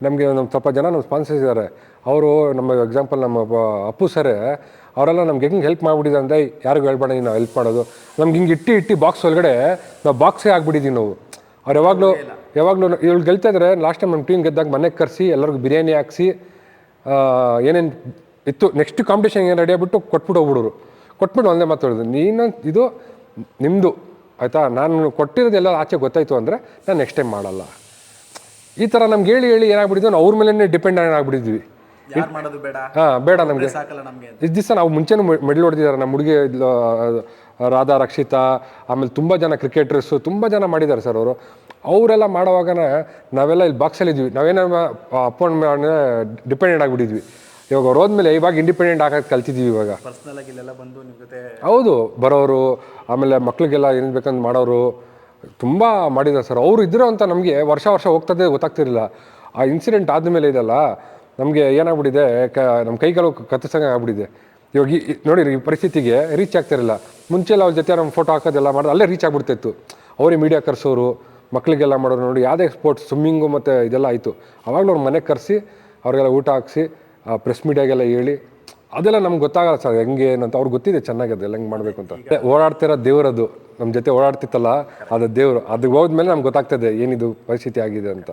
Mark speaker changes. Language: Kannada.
Speaker 1: ನಮಗೆ ನಮ್ಮ ಸ್ವಲ್ಪ ಜನ ನಮ್ಮ ಸ್ಪಾನ್ಸರ್ಸ್ ಇದ್ದಾರೆ. ಅವರು ನಮ್ಮ ಎಕ್ಸಾಂಪಲ್ ನಮ್ಮ ಅಪ್ಪು ಸರೇ ಅವರೆಲ್ಲ ನಮ್ಗೆ ಹೆಂಗೆ ಹೆಲ್ಪ್ ಮಾಡಿಬಿಟ್ಟಿದೆ ಅಂದರೆ ಯಾರಿಗೂ ಹೇಳ್ಬೇಡ ನಾವು ಹೆಲ್ಪ್ ಮಾಡೋದು. ನಮ್ಗೆ ಹಿಂಗೆ ಇಟ್ಟು ಬಾಕ್ಸ್ ಒಳಗಡೆ ನಾವು ಬಾಕ್ಸೇ ಆಗ್ಬಿಟ್ಟಿದ್ದೀವಿ ನಾವು. ಅವ್ರು ಯಾವಾಗಲೂ ಇವ್ಳು ಗೆಲ್ತಾ ಇದ್ರೆ ಲಾಸ್ಟ್ ಟೈಮ್ ನಮ್ಮ ಟೀಮ್ ಗೆದ್ದಾಗ ಮನೆಗೆ ಕರೆಸಿ ಎಲ್ಲರಿಗೂ ಬಿರಿಯಾನಿ ಹಾಕ್ಸಿ ಏನೇನು ಇತ್ತು ನೆಕ್ಸ್ಟ್ ಕಾಂಪಿಟೇಷನ್ ಏನು ರೆಡಿ ಆಗಿಬಿಟ್ಟು ಕೊಟ್ಬಿಟ್ಟು ಹೋಗ್ಬಿಡೋರು. ಕೊಟ್ಬಿಟ್ಟು ಒಂದೇ ಮಾತಾಡೋದು, ನೀನು ಇದು ನಿಮ್ಮದು ಆಯಿತಾ, ನಾನು ಕೊಟ್ಟಿರೋದೆಲ್ಲ ಆಚೆ ಗೊತ್ತಾಯಿತು ಅಂದರೆ ನಾನು ನೆಕ್ಸ್ಟ್ ಟೈಮ್ ಮಾಡಲ್ಲ. ಈ ಥರ ನಮ್ಗೆ ಹೇಳಿ ಏನಾಗ್ಬಿಟ್ಟಿದ್ವಿ, ನಾವು ಅವ್ರ ಮೇಲೆ ಡಿಪೆಂಡ್ ಆಗಿಬಿಟ್ಟಿದ್ವಿ. ಬೇಡ ನಮಗೆ ಇಷ್ಟು ದಿವಸ ನಾವು ಮುಂಚೆನೂ ಮೆಡಲ್ ಹೊಡೆದಿದ್ದಾರೆ. ನಮ್ಮ ಹುಡುಗಿ ರಾಧಾ, ರಕ್ಷಿತಾ, ಆಮೇಲೆ ತುಂಬ ಜನ ಕ್ರಿಕೆಟರ್ಸು ತುಂಬ ಜನ ಮಾಡಿದ್ದಾರೆ ಸರ್ ಅವರು. ಅವರೆಲ್ಲ ಮಾಡೋವಾಗ ನಾವೆಲ್ಲ ಇಲ್ಲಿ ಬಾಕ್ಸಲ್ಲಿದ್ವಿ. ನಾವೇನೋ ಅಪ್ಪನ ಮೇಲೆ ಡಿಪೆಂಡೆಂಟ್ ಆಗಿಬಿಟ್ಟಿದ್ವಿ. ಇವಾಗ ಅವ್ರು ಹೋದ್ಮೇಲೆ ಇವಾಗ ಇಂಡಿಪೆಂಡೆಂಟ್ ಆಗೋದು ಕಲ್ತಿದ್ದೀವಿ ಇವಾಗ. ಹೌದು, ಬರೋರು ಆಮೇಲೆ ಮಕ್ಳಿಗೆಲ್ಲ ಏನು ಬೇಕಂತ ಮಾಡೋರು ತುಂಬ ಮಾಡಿದ್ದಾರೆ ಸರ್. ಅವರು ಇದ್ರು ಅಂತ ನಮಗೆ ವರ್ಷ ಹೋಗ್ತದೆ ಗೊತ್ತಾಗ್ತಿರಲಿಲ್ಲ. ಆ ಇನ್ಸಿಡೆಂಟ್ ಆದಮೇಲೆ ಇದೆಲ್ಲ ನಮಗೆ ಏನಾಗ್ಬಿಟ್ಟಿದೆ, ನಮ್ಮ ಕೈಗಳು ಕತ್ತರಿಸಂಗೆ ಆಗ್ಬಿಟ್ಟಿದೆ. ಇವಾಗ ನೋಡಿರಿ ಈ ಪರಿಸ್ಥಿತಿಗೆ ರೀಚ್ ಆಗ್ತಿರಲಿಲ್ಲ. ಮುಂಚೆಲ್ಲ ಅವ್ರ ಜೊತೆ ನಮ್ಮ ಫೋಟೋ ಹಾಕೋದೆಲ್ಲ ಮಾಡೋದು ಅಲ್ಲೇ ರೀಚ್ ಆಗ್ಬಿಡ್ತಿತ್ತು. ಅವರೇ ಮೀಡಿಯಾ ಕರೆಸೋರು, ಮಕ್ಕಳಿಗೆಲ್ಲ ಮಾಡೋರು. ನೋಡಿ ಯಾವುದೇ ಸ್ಪೋರ್ಟ್ಸ್ ಸ್ವಿಮ್ಮಿಂಗು ಮತ್ತು ಇದೆಲ್ಲ ಆಯಿತು, ಅವಾಗಲೂ ಅವ್ರ ಮನೆಗೆ ಕರೆಸಿ ಅವ್ರಿಗೆಲ್ಲ ಊಟ ಹಾಕ್ಸಿ ಪ್ರೆಸ್ ಮೀಡಿಯಾಗೆಲ್ಲ ಹೇಳಿ ಅದೆಲ್ಲ ನಮ್ಗೆ ಗೊತ್ತಾಗಲ್ಲ ಸರ್ ಹೆಂಗೆ ಏನಂತ. ಅವ್ರಿಗೆ ಗೊತ್ತಿದೆ ಚೆನ್ನಾಗಿ ಅದೆಲ್ಲ ಹೆಂಗೆ ಮಾಡಬೇಕು ಅಂತ. ಓಡಾಡ್ತಿರೋ ದೇವರದು ನಮ್ಮ ಜೊತೆ ಓಡಾಡ್ತಿತ್ತಲ್ಲ ಅದು ದೇವರು. ಅದು ಹೋದ್ಮೇಲೆ ನಮ್ಗೆ ಗೊತ್ತಾಗ್ತದೆ ಏನಿದು ಪರಿಸ್ಥಿತಿ ಆಗಿದೆ ಅಂತ.